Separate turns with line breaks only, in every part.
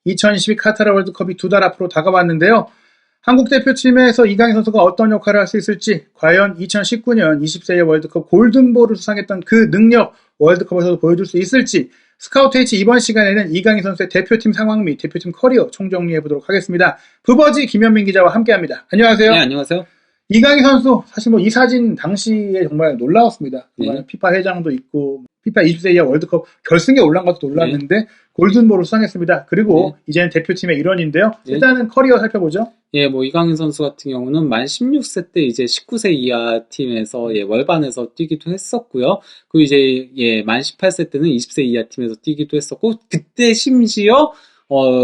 2022 카타르 월드컵이 두 달 앞으로 다가왔는데요. 한국 대표팀에서 이강인 선수가 어떤 역할을 할 수 있을지, 과연 2019년 20세 월드컵 골든볼을 수상했던 그 능력 월드컵에서도 보여줄 수 있을지, 스카우트 H 이번 시간에는 이강인 선수의 대표팀 상황 및 대표팀 커리어 총정리해보도록 하겠습니다. 부버지 김현민 기자와 함께합니다. 안녕하세요.
네, 안녕하세요.
이강인 선수, 사실 이 사진 당시에 정말 놀라웠습니다. 정말
네.
피파 회장도 있고, 피파 20세 이하 월드컵 결승에 올라간 것도 놀랐는데, 골든볼을 수상했습니다. 그리고 이제는 대표팀의 일원인데요. 일단은 커리어 살펴보죠.
예, 이강인 선수 같은 경우는 만 16세 때 이제 19세 이하 팀에서 월반에서 뛰기도 했었고요. 그리고 이제 만 18세 때는 20세 이하 팀에서 뛰기도 했었고, 그때 심지어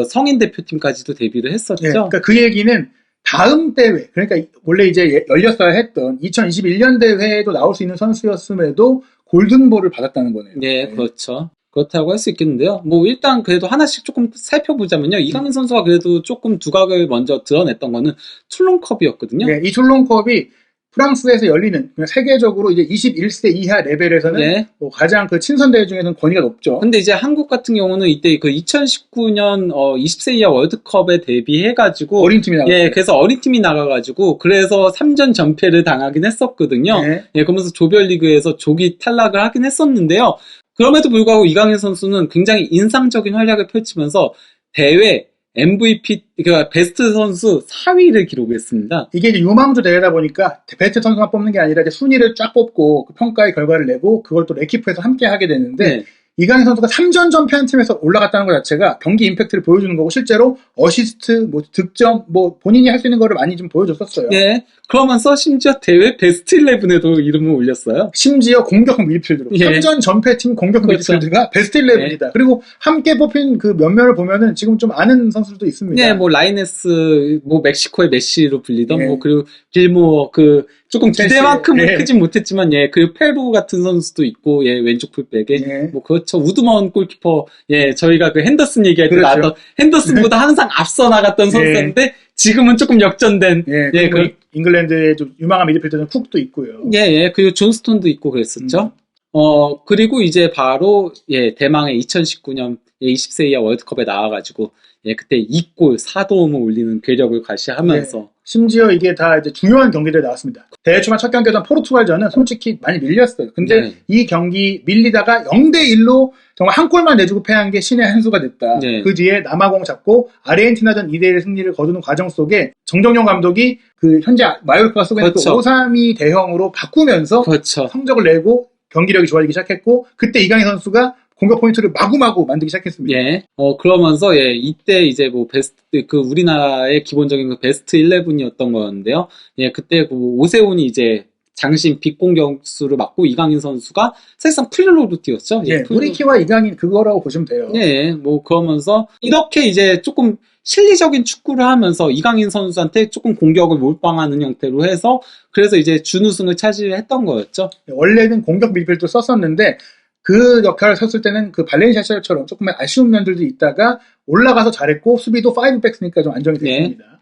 성인 대표팀까지도 데뷔를 했었죠.
그러니까 그 얘기는 다음 대회, 그러니까 원래 이제 열렸어야 했던 2021년 대회에도 나올 수 있는 선수였음에도 골든볼을 받았다는 거네요.
네, 그렇죠. 그렇다고 할 수 있겠는데요. 일단 그래도 하나씩 조금 살펴보자면요. 이강인 선수가 그래도 조금 두각을 먼저 드러냈던 거는 툴론컵이었거든요.
네, 이 툴론컵이 프랑스에서 열리는, 세계적으로 이제 21세 이하 레벨에서는 가장 그 친선 대회 중에서는 권위가 높죠.
근데 이제 한국 같은 경우는 이때 그 2019년 20세 이하 월드컵에 데뷔해가지고
어린 팀이 나갔어요.
그래서 어린 팀이 나가가지고 그래서 3전 전패를 당하긴 했었거든요. 그러면서 조별리그에서 조기 탈락을 하긴 했었는데요. 그럼에도 불구하고 이강인 선수는 굉장히 인상적인 활약을 펼치면서 대회 MVP, 그러니까 베스트 선수 4위를 기록했습니다.
이게 이제 유망주 대회다 보니까 베스트 선수만 뽑는 게 아니라 이제 순위를 쫙 뽑고 그 평가의 결과를 내고 그걸 또 레키프에서 함께 하게 되는데 이강인 선수가 3전 전패한 팀에서 올라갔다는 것 자체가 경기 임팩트를 보여주는 거고 실제로 어시스트, 득점, 본인이 할 수 있는 거를 많이 좀 보여줬었어요.
네. 그러면서 심지어 대회 베스트 11에도 이름을 올렸어요.
심지어 공격형 미드필더로. 3전 전패팀 공격형 미드필더가 베스트 11이다. 그리고 함께 뽑힌 그 몇몇을 보면은 지금 좀 아는 선수들도 있습니다.
네, 라이네스, 멕시코의 메시로 불리던, 그리고 빌모어, 조금 기대만큼은 크진 못했지만, 그리고 페루 같은 선수도 있고, 왼쪽 풀백에. 그렇죠. 우드먼 골키퍼, 저희가 그 핸더슨 얘기할 때 나왔던 핸더슨보다 항상 앞서 나갔던 선수인데, 지금은 조금 역전된.
잉글랜드의 좀 유망한 미드필더는 쿡도 있고요.
그리고 존스톤도 있고 그랬었죠. 그리고 이제 바로, 대망의 2019년 20세 이하 월드컵에 나와가지고, 그때 2골 4도움을 올리는 괴력을 과시하면서.
심지어 이게 다 이제 중요한 경기들이 나왔습니다. 대회 초반 첫 경기였던 포르투갈전은 솔직히 많이 밀렸어요. 근데 이 경기 밀리다가 0대1로 정말 한 골만 내주고 패한 게 신의 한 수가 됐다. 그 뒤에 남아공 잡고 아르헨티나전 2대1 승리를 거두는 과정 속에 정정용 감독이 그 현재 마요르카가 쓰고 있는 5-3-2 대형으로 바꾸면서 성적을 내고 경기력이 좋아지기 시작했고 그때 이강인 선수가 공격 포인트를 마구마구 만들기 시작했습니다.
그러면서 이때 이제 베스트 우리나라의 기본적인 베스트 11이었던 거였는데요. 그때 오세훈이 이제 장신 빅공격수를 맡고 이강인 선수가 사실상 프리로로 뛰었죠.
우리키와 이강인 그거라고 보시면 돼요.
그러면서 이렇게 이제 조금 실리적인 축구를 하면서 이강인 선수한테 조금 공격을 몰빵하는 형태로 해서 그래서 이제 준우승을 차지했던 거였죠.
원래는 공격 미드필더 썼었는데 그 역할을 섰을 때는 그 발렌시아 시절처럼 조금 아쉬운 면들도 있다가 올라가서 잘했고 수비도 5백 쓰니까 좀 안정이 됐습니다.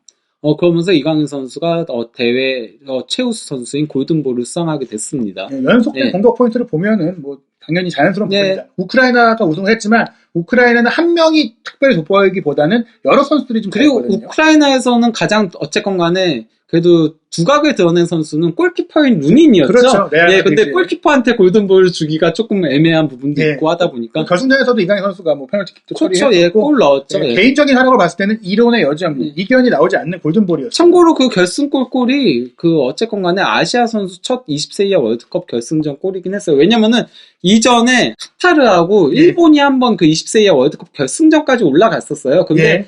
그러면서 이강인 선수가 대회 최우수 선수인 골든볼을 수상하게 됐습니다.
연속된 공격 포인트를 보면은 당연히 자연스러운 부분이다. 우크라이나가 우승을 했지만 우크라이나는 한 명이 특별히 돋보이기보다는 여러 선수들이 좀
그리고
잘했거든요.
우크라이나에서는 가장 어쨌건 간에 그래도 두각을 드러낸 선수는 골키퍼인 루닌이었죠.
그렇죠.
근데 골키퍼한테 골든볼을 주기가 조금 애매한 부분도 있고 하다 보니까.
결승전에서도 이강인 선수가 페널티킥도
처리했고. 골 넣었죠.
개인적인 활약을 봤을 때는 이론의 여지없는 이견이 나오지 않는 골든볼이었어요.
참고로 그 결승골이 어쨌건 간에 아시아 선수 첫 20세 이하 월드컵 결승전 골이긴 했어요. 왜냐면은 이전에 카타르하고 일본이 한번 그 20세 이하 월드컵 결승전까지 올라갔었어요. 근데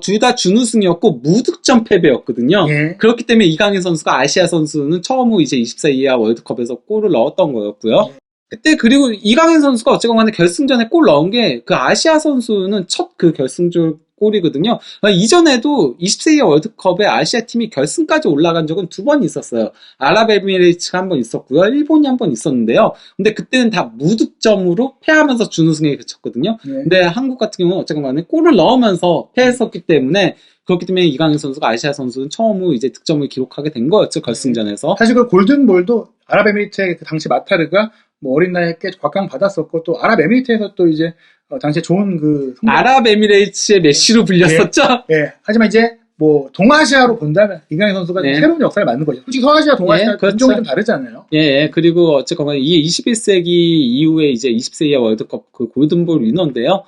둘 다 준우승이었고 무득점 패배였거든요. 그렇기 때문에 이강인 선수가 아시아 선수는 처음으로 이제 20세 이하 월드컵에서 골을 넣었던 거였고요. 그때 그리고 이강인 선수가 어쨌건 간에 결승전에 골 넣은 게 그 아시아 선수는 첫 그 결승전 골이거든요. 이전에도 20세 이하 월드컵에 아시아 팀이 결승까지 올라간 적은 2번 있었어요. 아랍에미레이츠가 한 번 있었고요. 일본이 한 번 있었는데요. 근데 그때는 다 무득점으로 패하면서 준우승에 그쳤거든요. 근데 한국 같은 경우는 어쨌건 간에 골을 넣으면서 패했었기 때문에 그렇기 때문에 이강인 선수가 아시아 선수는 처음으로 이제 득점을 기록하게 된 거였죠. 결승전에서.
사실 그 골든볼도 아랍에미리트의 그 당시 마타르가 어린 나이에 꽤 곽강 받았었고 또 아랍에미리트에서 또 이제 당시에 좋은
아랍에미레이츠의 메시로 불렸었죠?
예. 하지만 이제 뭐 동아시아로 본다면 이강인 선수가 새로운 역사를 만든 거죠. 솔직히 서아시아, 동아시아 인종이 좀 다르잖아요.
예. 그리고 어쨌거나 이 21세기 이후에 이제 20세 이하 월드컵 그 골든볼 위너인데요.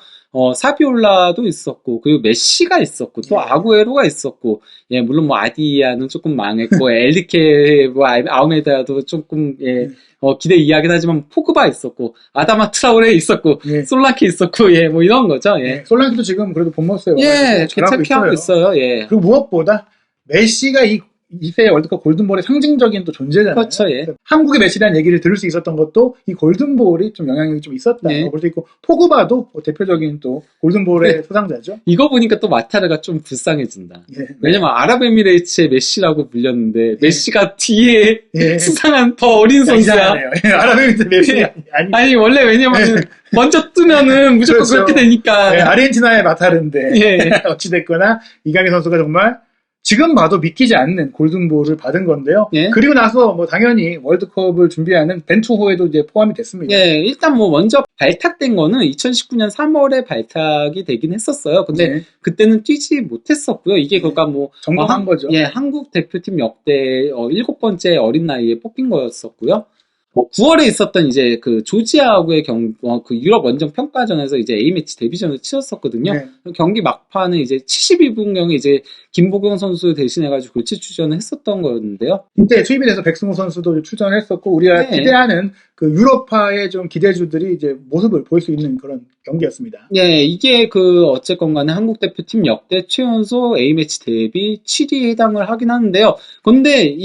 사비올라도 있었고, 그리고 메시가 있었고, 또 아구에로가 있었고, 예, 물론 뭐 아디야는 조금 망했고, 엘리케, 뭐 아우메다도 조금, 예, 기대 이하긴 하지만 포그바 있었고, 아다마 트라우레 있었고, 솔랑키 있었고, 예, 뭐 이런 거죠, 예.
솔랑키도 지금 그래도 본머스에
예, 괜찮게 하고 있어요, 예.
그리고 무엇보다 메시가 이 2세 월드컵 골든볼의 상징적인 또 존재잖아요.
그렇죠, 예.
한국의 메시라는 얘기를 들을 수 있었던 것도 이 골든볼이 좀 영향력이 좀 있었다. 볼 수 있고, 포그바도 대표적인 또 골든볼의 수상자죠.
이거 보니까 또 마타르가 좀 불쌍해진다. 왜냐면 아랍에미레이츠의 메시라고 불렸는데, 메시가 뒤에 수상한 더 어린 선수야.
아랍에미레이츠 메시.
아니, 원래 왜냐면, 먼저 뜨면은 무조건
그렇죠.
그렇게 되니까.
아르헨티나의 마타르인데. 어찌됐거나, 이강인 선수가 정말 지금 봐도 믿기지 않는 골든볼을 받은 건데요. 그리고 나서 뭐 당연히 월드컵을 준비하는 벤투호에도 이제 포함이 됐습니다.
예, 일단 뭐 먼저 발탁된 거는 2019년 3월에 발탁이 되긴 했었어요. 근데 그때는 뛰지 못했었고요. 이게 그러니까 뭐
정복한 거죠.
예, 한국 대표팀 역대 7번째 어린 나이에 뽑힌 거였었고요. 9월에 있었던 이제 그 조지아하고의 그 유럽 원정 평가전에서 이제 A매치 데뷔전을 치렀었거든요. 경기 막판에 이제 72분경에 이제 김보경 선수 대신해가지고 교체 출전을 했었던 거였는데요.
이때 투입이 돼서 백승호 선수도 출전을 했었고, 우리가 기대하는 그 유럽파의 좀 기대주들이 이제 모습을 보일 수 있는 그런 경기였습니다.
예, 이게 어쨌건 간에 한국 대표팀 역대 최연소 A매치 데뷔 7위에 해당을 하긴 하는데요. 근데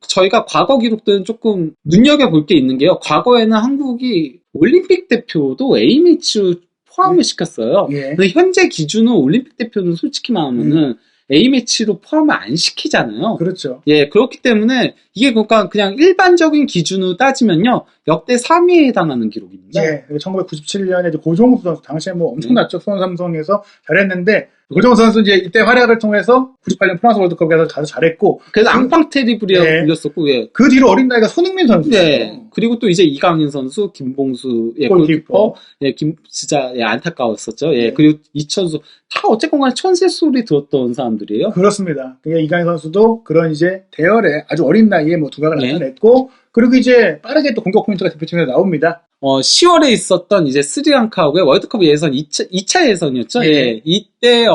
저희가 과거 기록들은 조금 눈여겨볼 게 있는 게요. 과거에는 한국이 올림픽 대표도 A매치 포함을 시켰어요. 근데 현재 기준은 올림픽 대표는 솔직히 말하면은 A매치로 포함을 안 시키잖아요.
그렇죠.
예, 그렇기 때문에 이게 그러니까 그냥 일반적인 기준으로 따지면요. 역대 3위에 해당하는 기록입니다.
예, 1997년에 고종수 선수, 당시에 뭐 엄청났죠. 수원 삼성에서 잘했는데, 고종수 선수 이제 이때 활약을 통해서 98년 프랑스 월드컵에서 가서 잘했고.
그래서 앙팡 테리블이라고 불렸었고, 예.
그 뒤로 어린 나이가 손흥민 선수.
예. 그리고 또 이제 이강인 선수, 김봉수, 골키퍼. 예, 진짜, 안타까웠었죠. 예. 그리고 이천수. 다 어쨌건 간에 천재 소리 들었던 사람들이에요.
그렇습니다. 그러니까 이강인 선수도 그런 이제 대열에 아주 어린 나이에 뭐 두각을 나타냈고, 그리고 이제 빠르게 또 공격 포인트가 대표팀에서 나옵니다.
10월에 있었던 이제 스리랑카하고의 월드컵 예선 2차 예선이었죠. 예. 이때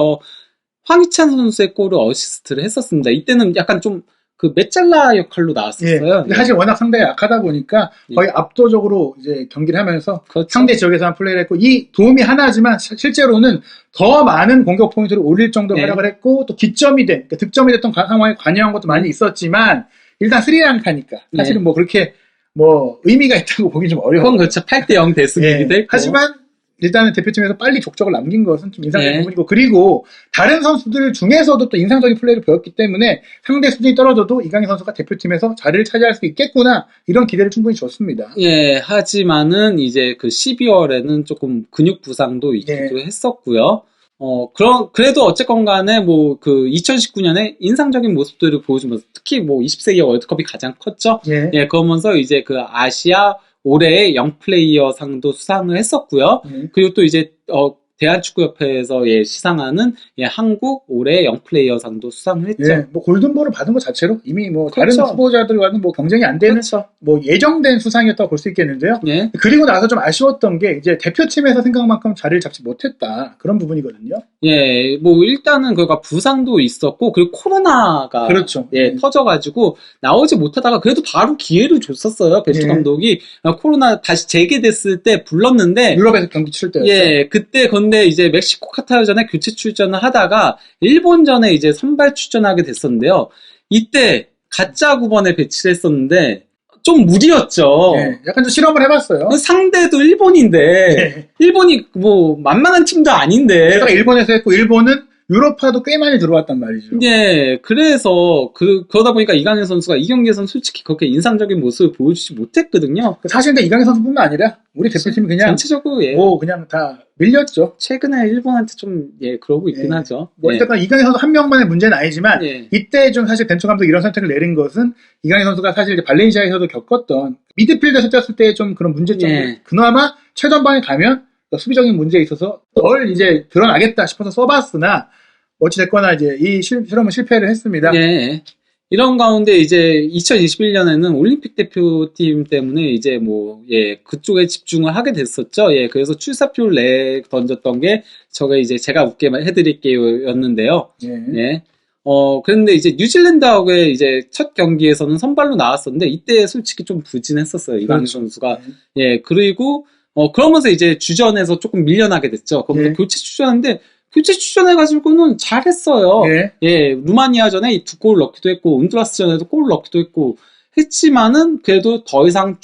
황희찬 선수의 골을 어시스트를 했었습니다. 이때는 약간 좀 그 메짤라 역할로 나왔었어요.
사실 워낙 상대가 약하다 보니까 거의 압도적으로 이제 경기를 하면서 상대 지역에서만 플레이를 했고, 이 도움이 하나지만 실제로는 더 많은 공격 포인트를 올릴 정도로 활약을 했고, 또 기점이 그러니까 득점이 됐던 상황에 관여한 것도 많이 있었지만, 일단 스리랑카니까 사실은 뭐 그렇게 뭐 의미가 있다고 보기 좀 어려워요.
그건 그렇죠. 8대0 대승이기도 했고.
하지만 일단은 대표팀에서 빨리 족적을 남긴 것은 좀 인상적인 부분이고, 그리고 다른 선수들 중에서도 또 인상적인 플레이를 보였기 때문에 상대 수준이 떨어져도 이강인 선수가 대표팀에서 자리를 차지할 수 있겠구나, 이런 기대를 충분히 줬습니다.
예, 하지만은 이제 그 12월에는 조금 근육 부상도 있기도 했었고요. 그래도 어쨌건 간에 뭐 그 2019년에 인상적인 모습들을 보여주면서, 특히 뭐 20세 이하 월드컵이 가장 컸죠. 예, 그러면서 이제 그 아시아 올해의 영플레이어 상도 수상을 했었고요. 그리고 또 이제 대한축구협회에서 시상하는 한국 올해 영플레이어 상도 수상을 했죠.
뭐 골든볼을 받은 것 자체로 이미 뭐 다른 후보자들과는 뭐 경쟁이 안 되는 뭐 예정된 수상이었다고 볼 수 있겠는데요. 그리고 나서 좀 아쉬웠던 게 이제 대표팀에서 생각만큼 자리를 잡지 못했다, 그런 부분이거든요.
예, 뭐 일단은 그가 부상도 있었고, 그리고 코로나가 터져가지고 나오지 못하다가 그래도 바로 기회를 줬었어요. 베스트 감독이 코로나 다시 재개됐을 때 불렀는데,
유럽에서 경기 칠 때였죠.
예, 그때 근데 이제 멕시코 카타르전에 교체 출전을 하다가 일본전에 이제 선발 출전하게 됐었는데요. 이때 가짜 9번에 배치를 했었는데 좀 무리였죠.
약간 좀 실험을 해봤어요.
상대도 일본인데 일본이 뭐 만만한 팀도 아닌데
일본에서 했고, 일본은 유럽파도 꽤 많이 들어왔단 말이죠.
예, 그래서 그러다 보니까 이강인 선수가 이 경기에서는 솔직히 그렇게 인상적인 모습을 보여주지 못했거든요.
사실 근데 이강인 선수뿐만 아니라 우리 대표팀이 그냥
전체적으로
뭐 그냥 다 밀렸죠.
최근에 일본한테 좀 그러고 있긴 하죠.
뭐 일단 이강인 선수 한 명만의 문제는 아니지만 이때 좀 사실 벤투 감독이 이런 선택을 내린 것은 이강인 선수가 사실 이제 발렌시아에서도 겪었던 미드필드에서 뛰었을 때 좀 그런 문제점, 그나마 최전방에 가면 수비적인 문제에 있어서 덜 이제 드러나겠다 싶어서 써봤으나 어찌됐거나 이제 이 실험은 실패를 했습니다.
네. 이런 가운데 이제 2021년에는 올림픽 대표팀 때문에 이제 그쪽에 집중을 하게 됐었죠. 예, 그래서 출사표를 던졌던 게 저게 이제 제가 웃게 해드릴게요였는데요. 예. 그런데 이제 뉴질랜드하고의 이제 첫 경기에서는 선발로 나왔었는데 이때 솔직히 좀 부진했었어요. 이강인 선수가. 예, 그리고 그러면서 이제 주전에서 조금 밀려나게 됐죠. 그러면서 교체 출전했는데 교체 출전해가지고는 잘했어요. 예, 루마니아전에 2골 넣기도 했고, 온두라스전에도 골 넣기도 했고, 했지만은, 그래도 더 이상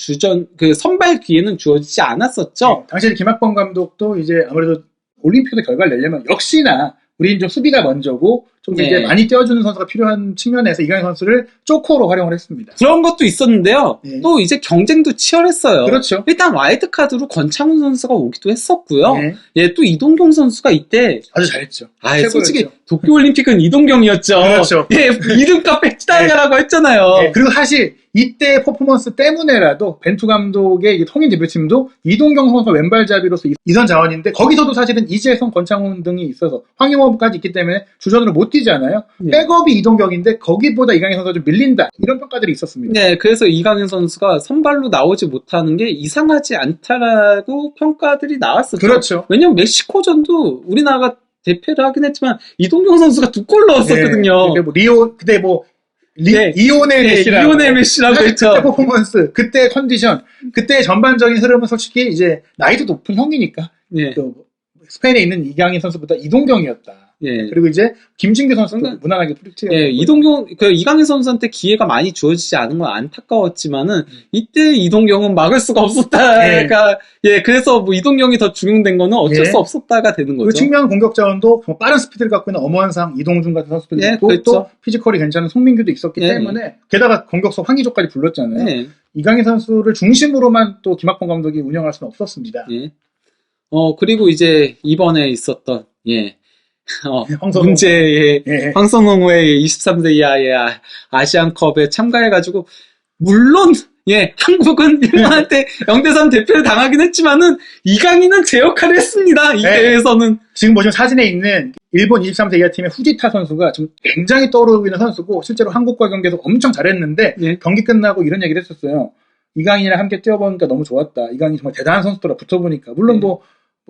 선발 기회는 주어지지 않았었죠.
당시에 김학범 감독도 이제 아무래도 올림픽의 결과를 내려면 역시나, 우리는 좀 수비가 먼저고, 좀 이제 많이 떼어주는 선수가 필요한 측면에서 이강인 선수를 쪼코로 활용을 했습니다.
그런 것도 있었는데요. 또 이제 경쟁도 치열했어요.
그렇죠.
일단 와일드카드로 권창훈 선수가 오기도 했었고요. 예, 또 이동경 선수가 이때
아주 잘했죠.
솔직히 도쿄올림픽은 이동경이었죠.
그렇죠.
예, 이름값 백지다이라고 했잖아요.
그리고 사실 이때 퍼포먼스 때문에라도 벤투 감독의 통인 대표팀도 이동경 선수가 왼발잡이로서 이선 자원인데 거기서도 사실은 이재성, 권창훈 등이 있어서 황희범까지 있기 때문에 주전으로 못 뛰잖아요. 백업이 이동경인데 거기보다 이강인 선수가 좀 밀린다. 이런 평가들이 있었습니다.
네, 그래서 이강인 선수가 선발로 나오지 못하는 게 이상하지 않다라고 평가들이 나왔었죠.
그렇죠.
왜냐면 멕시코전도 우리나라가 대패를 하긴 했지만 이동경 선수가 2골 넣었었거든요. 리오넬 메시라고 했죠.
그때 퍼포먼스, 그때 컨디션, 그때 전반적인 흐름은 솔직히 이제 나이도 높은 형이니까 또 스페인에 있는 이강인 선수보다 이동경이었다. 그리고 이제 김진규 선수도 무난하게 프리트였고.
이강인 선수한테 기회가 많이 주어지지 않은 건 안타까웠지만은 이때 이동경은 막을 수가 없었다. 그러니까 그래서 이동경이 더 중용된 거는 어쩔 수 없었다가 되는 거죠.
그 측면 공격 자원도 빠른 스피드를 갖고 있는 엄원상, 이동준 같은 선수들이 있고
그렇죠.
또 피지컬이 괜찮은 송민규도 있었기 때문에 게다가 공격수 황의조까지 불렀잖아요. 이강인 선수를 중심으로만 또 김학범 감독이 운영할 수는 없었습니다.
그리고 이제 이번에 있었던
문제의
황선홍의 23세 이하의 아시안컵에 참가해가지고 물론 한국은 일본한테 0대3 대표를 당하긴 했지만은 이강인은 제 역할을 했습니다. 이 대회에서는
지금 보시면 사진에 있는 일본 23세 이하 팀의 후지타 선수가 좀 굉장히 떠오르는 선수고 실제로 한국과 경기에서 엄청 잘했는데 경기 끝나고 이런 얘기를 했었어요. 이강인이랑 함께 뛰어보니까 너무 좋았다. 이강인 정말 대단한 선수더라. 붙어보니까 물론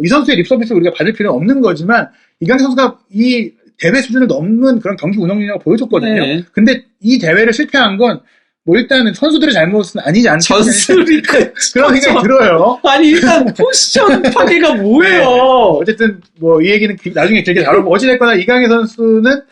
이 선수의 립서비스를 우리가 받을 필요는 없는 거지만 이강인 선수가 이 대회 수준을 넘는 그런 경기 운영 능력을 보여줬거든요. 근데 이 대회를 실패한 건 일단은 선수들의 잘못은 아니지 않나
전술이
그런 생각이 들어요.
아니 일단 포지션 파괴가 뭐예요?
어쨌든 이 얘기는 나중에 되게 다루고 어찌됐거나 이강인 선수는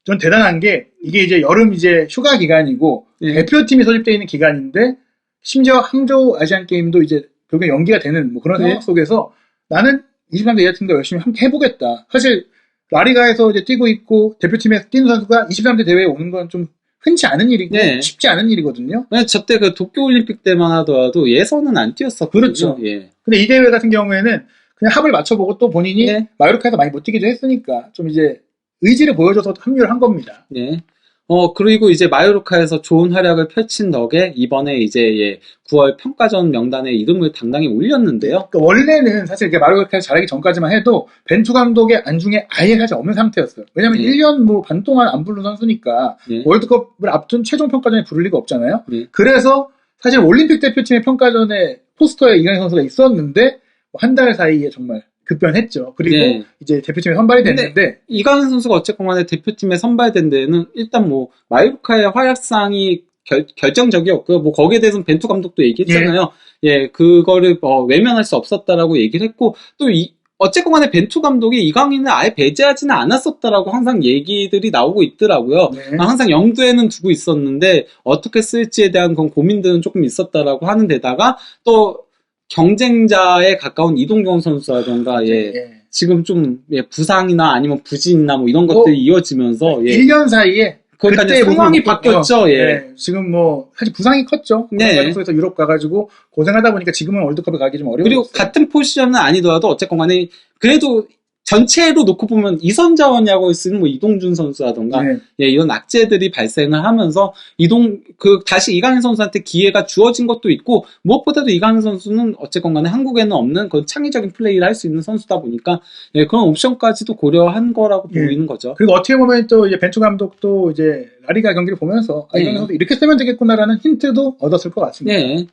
전 대단한 게 이게 이제 여름 이제 휴가 기간이고 대표팀이 소집되어 있는 기간인데 심지어 항저우 아시안 게임도 이제 결국에 연기가 되는 그런 상황 속에서 나는 23세 이하 팀과 열심히 함께 해보겠다. 사실 라리가에서 이제 뛰고 있고 대표팀에서 뛰는 선수가 23세 대회에 오는 건 좀 흔치 않은 일이고 쉽지 않은 일이거든요.
저때 그 도쿄올림픽 때만 하더라도 예선은 안 뛰었었거든요.
그렇죠. 근데 이 대회 같은 경우에는 그냥 합을 맞춰보고 또 본인이 마요르카에서 많이 못 뛰기도 했으니까 좀 이제 의지를 보여줘서 합류를 한 겁니다.
그리고 이제 마요르카에서 좋은 활약을 펼친 덕에 이번에 이제 9월 평가전 명단에 이름을 당당히 올렸는데요.
그러니까 원래는 사실 마요르카에서 잘하기 전까지만 해도 벤투 감독의 안중에 아예 사실 없는 상태였어요. 왜냐면 1년 반 동안 안 부른 선수니까 월드컵을 앞둔 최종 평가전에 부를 리가 없잖아요. 그래서 사실 올림픽 대표팀의 평가전에 포스터에 이강인 선수가 있었는데 한 달 사이에 정말 급변했죠. 그리고 이제 대표팀에 선발이 됐는데
이강인 선수가 어쨌건 간에 대표팀에 선발된 데는 일단 마요르카의 활약상이 결정적이었고요. 거기에 대해서는 벤투 감독도 얘기했잖아요. 그거를 외면할 수 없었다라고 얘기를 했고 또 어쨌건 간에 벤투 감독이 이강인을 아예 배제하지는 않았었다라고 항상 얘기들이 나오고 있더라고요. 항상 염두에는 두고 있었는데 어떻게 쓸지에 대한 그런 고민들은 조금 있었다라고 하는 데다가 또 경쟁자에 가까운 이동경 선수라던가 지금 좀 부상이나 아니면 부진이나 이런 것들이 이어지면서
1년 사이에
그러니까 상황이 바뀌었죠.
지금 사실 부상이 컸죠. 속에서 유럽 가가지고 고생하다 보니까 지금은 월드컵에 가기 좀 어려워요.
그리고 같은 포지션은 아니더라도 어쨌건 간에 그래도 전체로 놓고 보면 이선자원이라고 쓰는 뭐 이동준 선수라던가 예, 이런 악재들이 발생을 하면서 다시 이강인 선수한테 기회가 주어진 것도 있고 무엇보다도 이강인 선수는 어쨌건 간에 한국에는 없는 그런 창의적인 플레이를 할 수 있는 선수다 보니까 예, 그런 옵션까지도 고려한 거라고 보이는 거죠.
그리고 어떻게 보면 또 이제 벤투 감독도 이제 라리가 경기를 보면서 이강인 선수 이렇게 쓰면 되겠구나라는 힌트도 얻었을 것 같습니다.
네.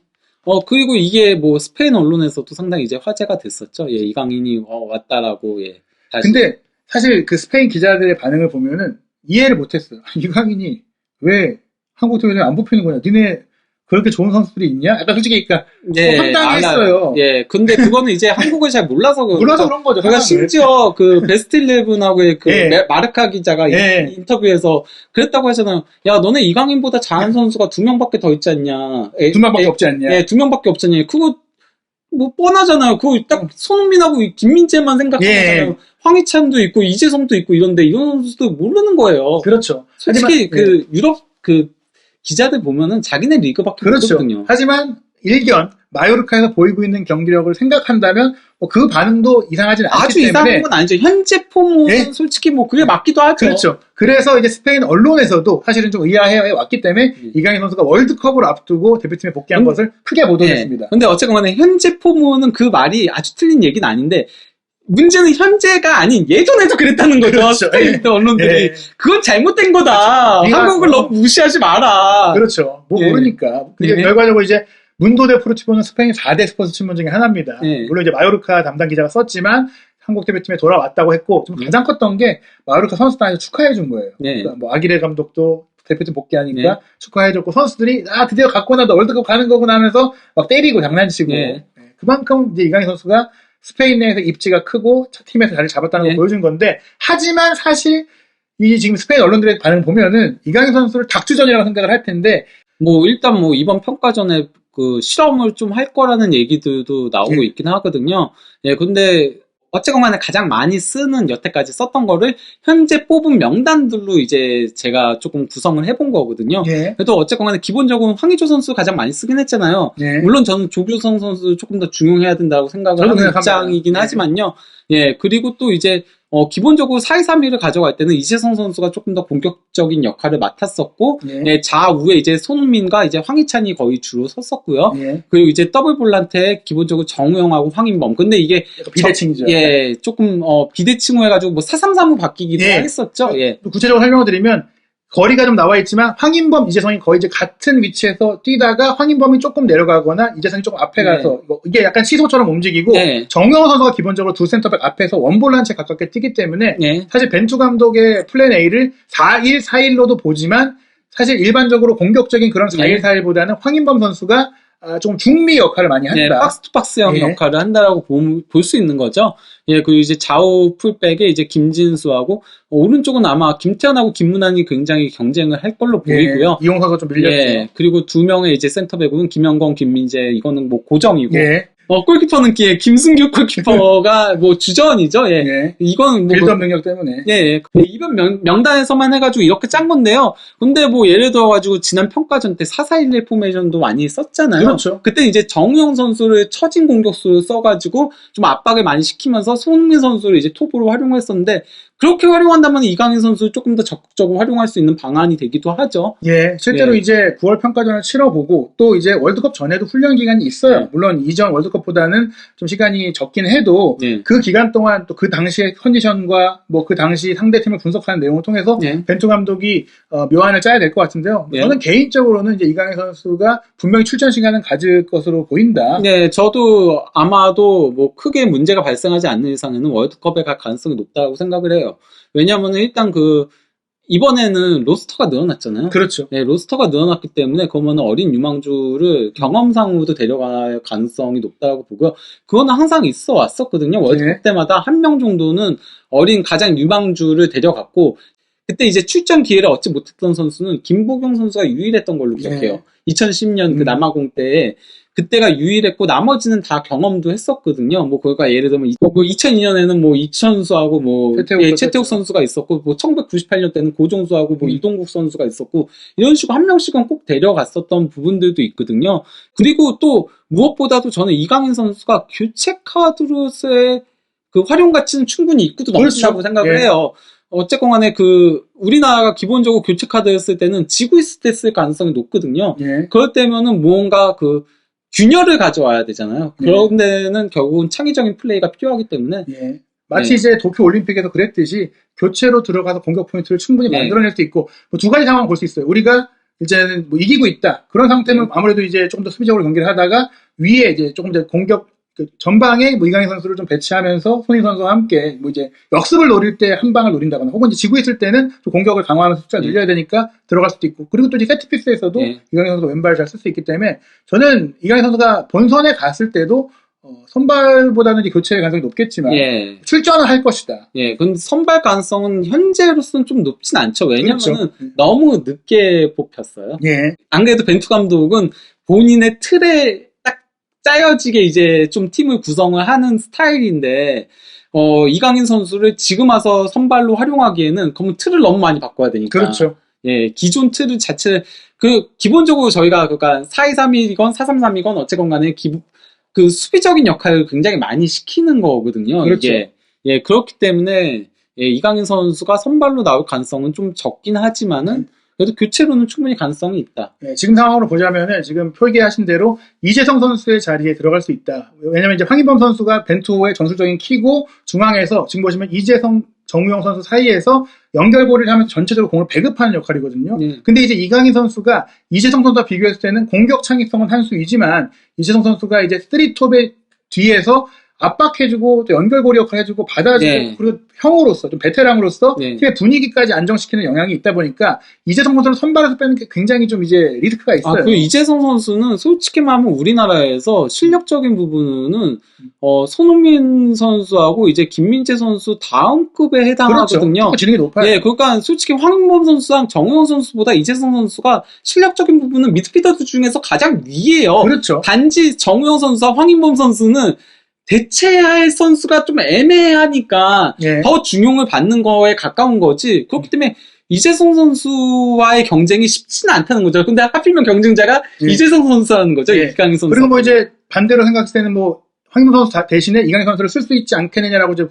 그리고 이게 뭐 스페인 언론에서도 상당히 이제 화제가 됐었죠. 예, 이강인이 왔다라고, 예. 다시.
근데 사실 그 스페인 기자들의 반응을 보면은 이해를 못했어요. 이강인이 왜 한국 팀에 안 뽑히는 거냐? 니네 그렇게 좋은 선수들이 있냐? 약간 솔직히 그러니까 황당했어요.
예, 근데 그거는 이제 한국을 잘 몰라서
그런 거죠.
제가 심지어 그 베스트 11하고의 그 마르카 기자가 인터뷰에서 그랬다고 하잖아요. 야, 너네 이강인보다 잘하는 선수가 2명밖에 더 있지 않냐?
2명밖에 없지 않냐?
예, 2명밖에 없지 않냐? 그거 뭐 뻔하잖아요. 그거 딱 손흥민하고 김민재만 생각하잖아요. 황희찬도 있고 이재성도 있고 이런데 이런 선수도 모르는 거예요.
그렇죠.
솔직히 하지만, 유럽 기자들 보면은 자기네 리그밖에 모르거든요.
하지만 일견 마요르카에서 보이고 있는 경기력을 생각한다면 그 반응도 이상하진 않기
아주
때문에
이상한 건 아니죠. 현재 폼은 솔직히 뭐 그게 맞기도 하죠.
그렇죠. 그래서 이제 스페인 언론에서도 사실은 좀 의아해 왔기 때문에 이강인 선수가 월드컵을 앞두고 대표팀에 복귀한 것을 크게 보도했습니다.
근데 어쨌건 간에 현재 폼은 그 말이 아주 틀린 얘기는 아닌데 문제는 현재가 아닌 예전에도 그랬다는 거죠.
그렇죠.
스페인 언론들이. 그건 잘못된 거다. 그렇죠. 한국을 너무 무시하지 마라.
그렇죠. 모르니까. 결과적으로 이제 문도 데포르티보는 스페인 4대 스포츠 신문 중에 하나입니다. 물론 이제 마요르카 담당 기자가 썼지만 한국 대표팀에 돌아왔다고 했고 좀 가장 컸던 게 마요르카 선수단에서 축하해 준 거예요. 그러니까 뭐 아기레 감독도 대표팀 복귀하니까 축하해줬고 선수들이 드디어 갔구나, 너 월드컵 가는 거구나 하면서 막 때리고 장난치고 그만큼 이제 이강인 선수가 스페인 내에서 입지가 크고 팀에서 자리를 잡았다는 걸 보여준 건데, 하지만 사실 이 지금 스페인 언론들의 반응 보면은 이강인 선수를 닭주전이라고 생각을 할 텐데,
뭐 일단 뭐 이번 평가전에 그 실험을 좀 할 거라는 얘기들도 나오고 있긴 하거든요. 근데 어쨌건 간에 가장 많이 쓰는 여태까지 썼던 거를 현재 뽑은 명단들로 이제 제가 조금 구성을 해본 거거든요. 그래도 어쨌건 간에 기본적으로 황의조 선수 가장 많이 쓰긴 했잖아요. 물론 저는 조규성 선수 조금 더 중용해야 된다고 생각을 하는 입장이긴 하지만요. 그리고 또 이제 기본적으로 4-2-3-1을 가져갈 때는 이재성 선수가 조금 더 공격적인 역할을 맡았었고, 좌우에 이제 손흥민과 이제 황희찬이 거의 주로 섰었고요. 그리고 이제 더블 볼란트에 기본적으로 정우영하고 황인범. 근데 이게
비대칭이죠.
조금 비대칭으로 해가지고 뭐 4-3-3으로 바뀌기도 했었죠.
구체적으로 설명을 드리면 거리가 좀 나와 있지만 황인범, 이재성이 거의 이제 같은 위치에서 뛰다가 황인범이 조금 내려가거나 이재성이 조금 앞에 가서 이게 약간 시소처럼 움직이고 정우영 선수가 기본적으로 두 센터백 앞에서 원볼란치에 가깝게 뛰기 때문에 사실 벤투 감독의 플랜 A를 4-1-4-1로도 보지만 사실 일반적으로 공격적인 그런 4-1-4-1보다는 황인범 선수가 좀 중미 역할을 많이 한다.
박스투박스형 역할을 한다라고 볼 수 있는 거죠. 그리고 이제 좌우 풀백에 이제 김진수하고 오른쪽은 아마 김태현하고 김문환이 굉장히 경쟁을 할 걸로 보이고요.
이용사가 좀 밀렸죠.
그리고 두 명의 이제 센터백은 김영건, 김민재, 이거는 뭐 고정이고. 골키퍼는 김승규 골키퍼가 뭐 주전이죠. 이건 뭐
빌드업 능력 때문에.
이번 명단에서만 해가지고 이렇게 짠 건데요. 근데 뭐 예를 들어가지고 지난 평가전 때 4-4-1 포메이션도 많이 썼잖아요.
그렇죠.
그때 이제 정우영 선수를 처진 공격수로 써가지고 좀 압박을 많이 시키면서 손흥민 선수를 이제 톱으로 활용했었는데, 그렇게 활용한다면 이강인 선수 조금 더 적극적으로 활용할 수 있는 방안이 되기도 하죠.
실제로 이제 9월 평가전을 치러보고 또 이제 월드컵 전에도 훈련 기간이 있어요. 물론 이전 월드컵보다는 좀 시간이 적긴 해도 그 기간 동안 또 그 당시의 컨디션과 뭐 그 당시 상대팀을 분석하는 내용을 통해서 벤투 감독이 묘안을 짜야 될 것 같은데요. 저는 개인적으로는 이제 이강인 선수가 분명히 출전 시간은 가질 것으로 보인다.
저도 아마도 뭐 크게 문제가 발생하지 않는 이상에는 월드컵에 갈 가능성이 높다고 생각을 해요. 왜냐하면 일단 이번에는 로스터가 늘어났잖아요.
그렇죠.
로스터가 늘어났기 때문에 그러면 어린 유망주를 경험상으로도 데려갈 가능성이 높다고 보고요. 그거는 항상 있어 왔었거든요. 월드컵 때마다 한 명 정도는 어린 가장 유망주를 데려갔고, 그때 이제 출전 기회를 얻지 못했던 선수는 김보경 선수가 유일했던 걸로 기억해요. 2010년 그 남아공 때에 그때가 유일했고 나머지는 다 경험도 했었거든요. 뭐 그러니까 예를 들면 2002년에는 뭐 이천수하고 뭐 최태욱 선수가 있었고, 뭐 1998년 때는 고종수하고 뭐 이동국 선수가 있었고, 이런 식으로 한 명씩은 꼭 데려갔었던 부분들도 있거든요. 그리고 또 무엇보다도 저는 이강인 선수가 교체 카드로서의 그 활용 가치는 충분히 입구도 넘친다고
그렇죠.
생각을
예.
해요. 어쨌건 간에 우리나라가 기본적으로 교체 카드를 쓸 때는 지고 있을 때 쓸 가능성이 높거든요.
예.
그럴 때면은 무언가 균열을 가져와야 되잖아요. 그런 데는 결국은 창의적인 플레이가 필요하기 때문에.
예. 마치 이제 도쿄 올림픽에서 그랬듯이 교체로 들어가서 공격 포인트를 충분히 만들어낼 수 있고, 뭐 두 가지 상황을 볼 수 있어요. 우리가 이제는 뭐 이기고 있다. 그런 상태면 아무래도 이제 조금 더 수비적으로 경기를 하다가 위에 이제 조금 더 공격 전방에 뭐 이강인 선수를 좀 배치하면서 손흥민 선수와 함께 뭐 이제 역습을 노릴 때 한 방을 노린다거나 혹은 이제 지고 있을 때는 좀 공격을 강화하면서 숫자를 늘려야 되니까 들어갈 수도 있고, 그리고 또 이제 세트피스에서도 이강인 선수가 왼발을 잘 쓸 수 있기 때문에 저는 이강인 선수가 본선에 갔을 때도 선발보다는 이제 교체의 가능성이 높겠지만 출전은 할 것이다.
예, 근데 선발 가능성은 현재로서는 좀 높진 않죠. 왜냐면은
그렇죠.
너무 늦게 뽑혔어요.
예.
안 그래도 벤투 감독은 본인의 틀에 딱 짜여지게 이제 좀 팀을 구성을 하는 스타일인데, 이강인 선수를 지금 와서 선발로 활용하기에는 그러면 틀을 너무 많이 바꿔야 되니까.
그렇죠.
예, 기존 틀 자체를, 기본적으로 저희가, 그러니까 4-2-3-1이건 4-3-3이건 어쨌건 간에 수비적인 역할을 굉장히 많이 시키는 거거든요.
그렇죠.
이게. 예, 그렇기 때문에, 이강인 선수가 선발로 나올 가능성은 좀 적긴 하지만은, 그래도 교체로는 충분히 가능성이 있다.
네, 지금 상황으로 보자면은 지금 표기하신 대로 이재성 선수의 자리에 들어갈 수 있다. 왜냐면 이제 황인범 선수가 벤투호의 전술적인 키고 중앙에서 지금 보시면 이재성, 정우영 선수 사이에서 연결고리를 하면서 전체적으로 공을 배급하는 역할이거든요. 근데 이제 이강인 선수가 이재성 선수와 비교했을 때는 공격 창의성은 한 수이지만 이재성 선수가 이제 3톱의 뒤에서 압박해주고 또 연결고리 역할 해주고 받아주고 그리고 형으로서 좀 베테랑으로서 팀의 분위기까지 안정시키는 영향이 있다 보니까 이재성 선수를 선발해서 빼는 게 굉장히 좀 이제 리스크가 있어요.
그리고 이재성 선수는 솔직히 말하면 우리나라에서 실력적인 부분은 손흥민 선수하고 이제 김민재 선수 다음 급에 해당하거든요.
그렇죠. 지능이 높아요.
예, 그러니까 솔직히 황인범 선수랑 정우영 선수보다 이재성 선수가 실력적인 부분은 미드필더들 중에서 가장 위에요.
그렇죠.
단지 정우영 선수와 황인범 선수는 대체할 선수가 좀 애매하니까 더 중용을 받는 거에 가까운 거지. 그렇기 때문에 이재성 선수와의 경쟁이 쉽지는 않다는 거죠. 근데 하필이면 경쟁자가 이재성 선수라는 거죠. 이강인 선수.
그리고 뭐 이제 반대로 생각했을 때는 뭐 황인범 선수 대신에 이강인 선수를 쓸 수 있지 않겠느냐라고 이제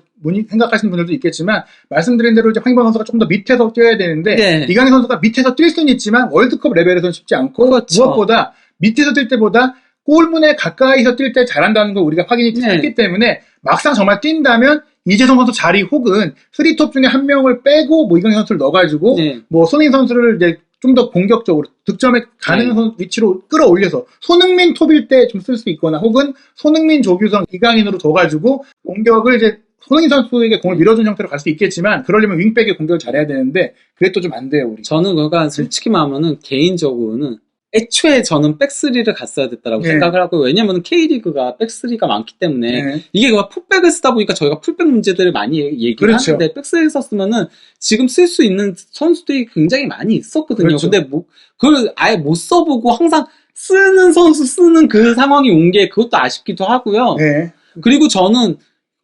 생각하시는 분들도 있겠지만, 말씀드린 대로 이제 황인범 선수가 좀 더 밑에서 뛰어야 되는데 이강인 선수가 밑에서 뛸 수는 있지만 월드컵 레벨에서는 쉽지 않고, 무엇보다 밑에서 뛸 때보다 골문에 가까이서 뛸 때 잘한다는 걸 우리가 확인이 했기 때문에 막상 정말 뛴다면 이재성 선수 자리 혹은 3톱 중에 한 명을 빼고 뭐 이강인 선수를 넣어가지고 뭐 손흥민 선수를 이제 좀 더 공격적으로 득점에 가는 위치로 끌어올려서 손흥민 톱일 때 좀 쓸 수 있거나 혹은 손흥민, 조규성, 이강인으로 둬가지고 공격을 이제 손흥민 선수에게 공을 밀어준 형태로 갈 수 있겠지만, 그러려면 윙백의 공격을 잘해야 되는데 그게 또 좀 안 돼요, 우리.
저는 그러니까 솔직히 말하면은 개인적으로는 애초에 저는 백스리를 갔어야 됐다라고 생각을 하고, 왜냐면 K리그가 백스리가 많기 때문에 이게 풀백을 쓰다 보니까 저희가 풀백 문제들을 많이 얘기를 하는데, 백스리를 썼으면은 지금 쓸 수 있는 선수들이 굉장히 많이 있었거든요. 근데 그걸 아예 못 써보고 항상 쓰는 선수 쓰는 그 상황이 온 게 그것도 아쉽기도 하고요. 그리고 저는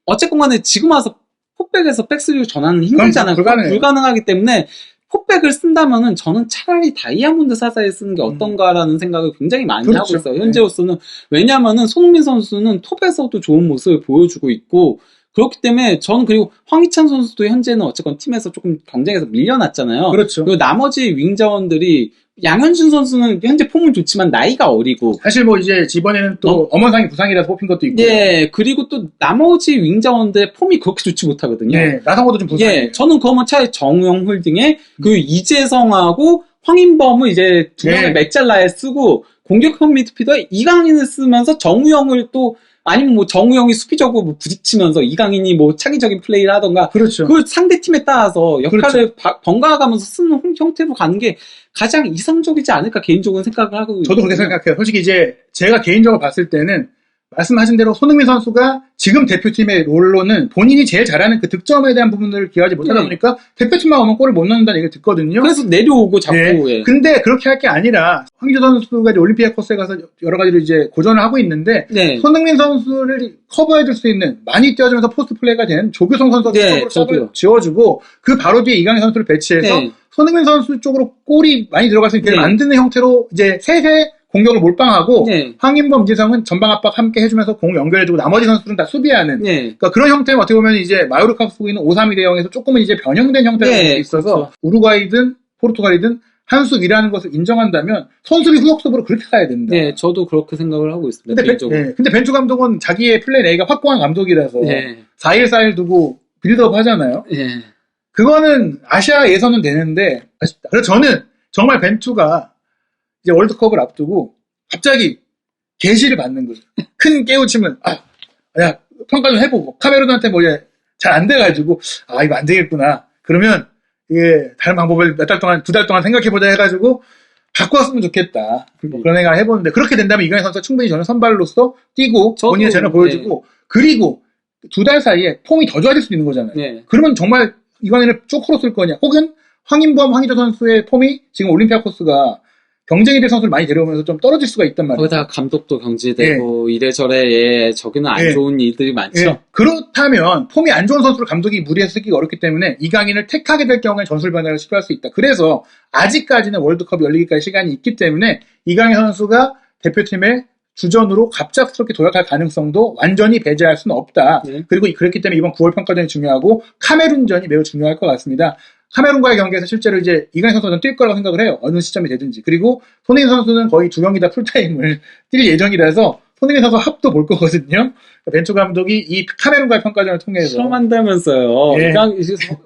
어쨌건 간에 지금 와서 풀백에서 백스리로 전환은 힘들잖아요. 불가능하기 때문에 포백을 쓴다면은 저는 차라리 다이아몬드 사사에 쓰는 게 어떤가라는 생각을 굉장히 많이 하고 있어요. 현재로서는. 왜냐면은 손흥민 선수는 톱에서도 좋은 모습을 보여주고 있고, 그렇기 때문에 저는, 그리고 황희찬 선수도 현재는 어쨌건 팀에서 조금 경쟁에서 밀려났잖아요. 그리고 나머지 윙자원들이, 양현준 선수는 현재 폼은 좋지만 나이가 어리고,
사실 뭐 이제 이번에는 또 엄원상이 부상이라서 뽑힌 것도 있고,
그리고 또 나머지 윙자원들의 폼이 그렇게 좋지 못하거든요.
나성호도 좀 부상이에요.
저는 그러면 차라리 정우영 홀딩에 그 이재성하고 황인범을 이제 두 명을 맥잘라에 쓰고, 공격형 미드필더에 이강인을 쓰면서 정우영을 또, 아니면 뭐 정우영이 수비적으로 뭐 부딪히면서 이강인이 뭐 창의적인 플레이를 하던가, 그 상대 팀에 따라서 역할을 번갈아가면서 쓰는 형태로 가는 게 가장 이상적이지 않을까 개인적으로 생각을 하고.
저도 그렇게 생각해요. 솔직히 이제 제가 개인적으로 봤을 때는 말씀하신 대로 손흥민 선수가 지금 대표팀의 롤로는 본인이 제일 잘하는 그 득점에 대한 부분을 기여하지 못하다 보니까 대표팀만 오면 골을 못 넣는다는 얘기를 듣거든요.
그래서 내려오고 자꾸.
근데 그렇게 할 게 아니라 황희조 선수가 이제 올림피아코스에 가서 여러 가지로 이제 고전을 하고 있는데, 손흥민 선수를 커버해줄 수 있는, 많이 뛰어주면서 포스트 플레이가 된 조규성 선수가 쪽으로 지워주고, 그 바로 뒤에 이강인 선수를 배치해서 손흥민 선수 쪽으로 골이 많이 들어갈 수 있게 만드는 형태로 이제 셋의 공격을 몰빵하고 황인범, 이재성은 전방 압박 함께 해주면서 공 연결해주고 나머지 선수들은 다 수비하는 그러니까 그런 형태는 어떻게 보면 이제 마요르카가 쓰고 있는 5-3-2 대형에서 조금은 이제 변형된 형태가 있어서 그렇죠. 우루과이든 포르투갈이든 한 수 위라는 것을 인정한다면 선수비 후역습으로 그렇게 가야 된다.
네, 저도 그렇게 생각을 하고 있습니다.
근데 벤투 감독은 자기의 플랜 A가 확고한 감독이라서 4-1-4-1 두고 빌드업 하잖아요. 그거는 아시아 예선은 되는데 아쉽다. 그래서 저는 정말 벤투가 이제 월드컵을 앞두고 갑자기 계시를 받는 거죠. 큰 깨우침을 야 평가 좀 해보고 카메룬한테 뭐 잘 안 돼가지고 이거 안 되겠구나. 그러면 이게 다른 방법을 몇 달 동안 2달 동안 생각해보자 해가지고 바꿨으면 좋겠다. 뭐 그런 생각을 해보는데 그렇게 된다면 이강인 선수가 충분히 저는 선발로서 뛰고 본인의 재능을 보여주고 그리고 2달 사이에 폼이 더 좋아질 수 있는 거잖아요. 그러면 정말 이강인을 쪼크로 쓸 거냐 혹은 황인범, 황희조 선수의 폼이 지금 올림피아코스가 경쟁이 될 선수를 많이 데려오면서 좀 떨어질 수가 있단 말이에요.
거기다가 감독도 경질되고 이래저래 저기는 안 좋은 일들이 많죠.
그렇다면 폼이 안 좋은 선수를 감독이 무리해서 쓰기가 어렵기 때문에 이강인을 택하게 될 경우에 전술 변화를 시도할 수 있다. 그래서 아직까지는 월드컵 열리기까지 시간이 있기 때문에 이강인 선수가 대표팀의 주전으로 갑작스럽게 도약할 가능성도 완전히 배제할 수는 없다. 그리고 그렇기 때문에 이번 9월 평가전이 중요하고 카메룬전이 매우 중요할 것 같습니다. 카메룬과의 경기에서 실제로 이제 이강인 선수는 뛸 거라고 생각을 해요. 어느 시점이 되든지. 그리고 손흥민 선수는 거의 2경기 다 풀타임을 뛸 예정이라서 손흥민 선수 합도 볼 거거든요. 벤투 감독이 이 카메룬과의 평가전을 통해서
실험한다면서요.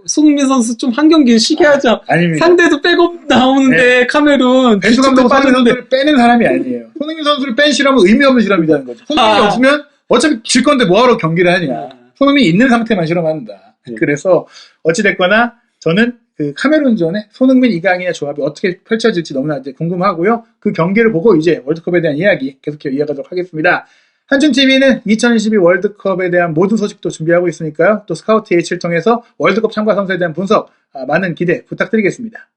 손흥민 선수 좀 한 경기 쉬게 하자.
아닙니다.
상대도 백업 나오는데 카메룬
벤투 감독은 손흥민 선수를 빼는 사람이 아니에요. 손흥민 선수를 뺀 실험은 의미 없는 실험이라는 거죠. 손흥민이 없으면 어차피 질 건데 뭐하러 경기를 하냐. 손흥민이 있는 상태만 실험한다. 그래서 어찌됐거나 저는 그 카메룬전에 손흥민, 이강인의 조합이 어떻게 펼쳐질지 너무나 이제 궁금하고요. 그 경기를 보고 이제 월드컵에 대한 이야기 계속해서 이어가도록 하겠습니다. 한줌TV는 2022 월드컵에 대한 모든 소식도 준비하고 있으니까요. 또 스카우트 H를 통해서 월드컵 참가 선수에 대한 분석, 많은 기대 부탁드리겠습니다.